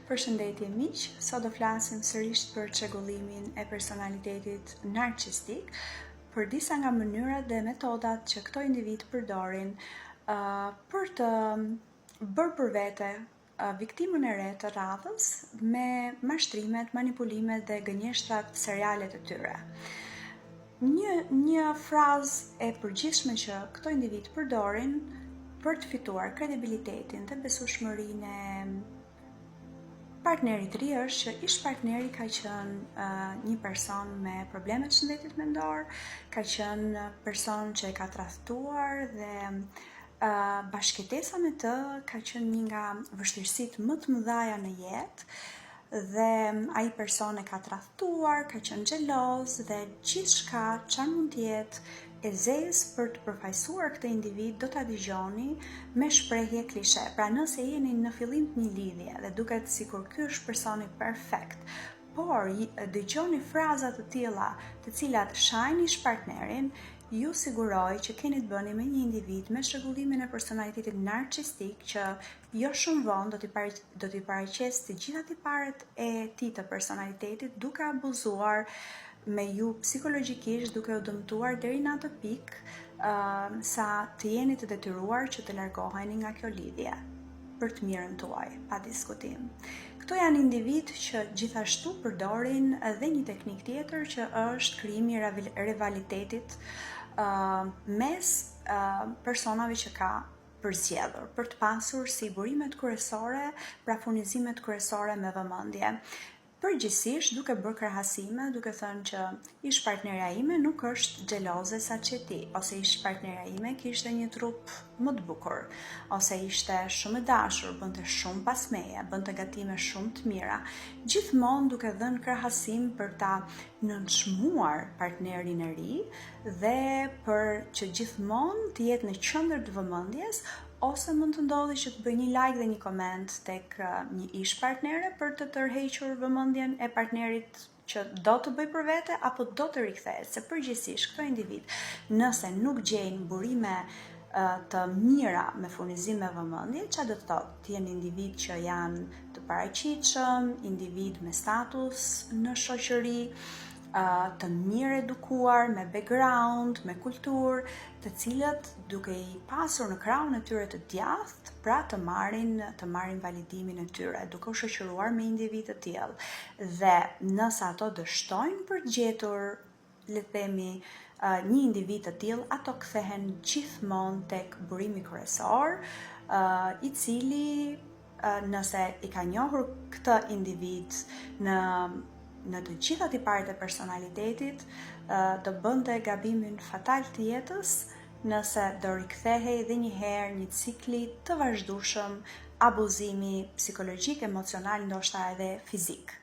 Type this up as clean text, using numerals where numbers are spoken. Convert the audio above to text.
Përshëndetje miq, sot do flasim sërish për çrregullimin e personalitetit narcistik, për disa nga mënyrat dhe metodat që këto individ përdorin për të bërë për vete viktimën e re të radhës me mashtrimet, manipulimet dhe gënjeshtrat seriale të tyre. Një frazë e përgjithshme që këto individ përdorin për të fituar kredibilitetin dhe besueshmërinë e partnerit të ri është që ish partneri ka qenë një person me probleme të shëndetit mendor, ka qenë person që e ka tradhtuar dhe bashkëtesa me të ka qenë një nga vështirësitë më të mëdha në jetë dhe ai person e ka tradhtuar, ka qenë xheloz dhe gjithçka çfarë mund të jetë e zezë për të përfaqësuar këtë individ do ta dëgjoni me shprehje klishe. Pra nëse jeni në fillim të një lidhje dhe duket sikur ky është personi perfekt, por dëgjoni fraza të tilla të cilat shajnë ish partnerin, ju siguroj që keni të bëni me një individ me çrregullimin e personalitetit narcistik që jo shumë vonë do t'i paraqes të gjitha tiparet e tij të personalitetit duke abuzuar me ju psikologjikisht, duke u dëmtuar deri në atë pikë sa të jeni të detyruar që të largoheni nga kjo lidhje për të mirën tuaj, pa diskutim. Këto janë individ që gjithashtu përdorin edhe një teknik tjetër që është krijimi i rivalitetit mes personave që ka përzgjedhur për të pasur si burimet kryesore, pra furnizimet kryesore me vëmendje. Përgjithsisht duke bërë krahasime, duke thënë që ish partnerja ime nuk është xheloze sa që ti, ose ish partnerja ime kishte një trup më të bukur, ose ishte shumë e dashur, bënte shumë pas meje, bënte gatime shumë të mira, gjithmonë duke dhënë krahasim për ta nënçmuar partnerin e ri dhe për që gjithmonë të jetë në qendër të vëmendjes, ose mund të ndodhi që të bëj një like dhe një koment tek një ish partnere për të tërhequr vëmendjen e partnerit që do të bëj për vete apo do të rikthehet, se përgjithsisht këto individ nëse nuk gjejnë burime të mira me furnizim me vëmendje, çfarë do të thotë? Të jenë individ që janë të paraqitshëm, individ me status në shoqëri, të mirë edukuar, me background, me kulturë, të cilët duke i pasur në krahun e tyre të djathtë, pra të marrin validimin e tyre, duke u shoqëruar me individ të tillë. Dhe nëse ato dështojnë për të gjetur, le të themi, një individ të tillë, ato kthehen gjithmonë tek burimi kryesor, i cili nëse i ka njohur këtë individ në të gjitha tiparet e personalitetit, do bënte gabimin fatal të jetës nëse do rikthehej edhe një herë një cikli të vazhdueshëm abuzimi psikologjik, emocional, ndoshta edhe fizik.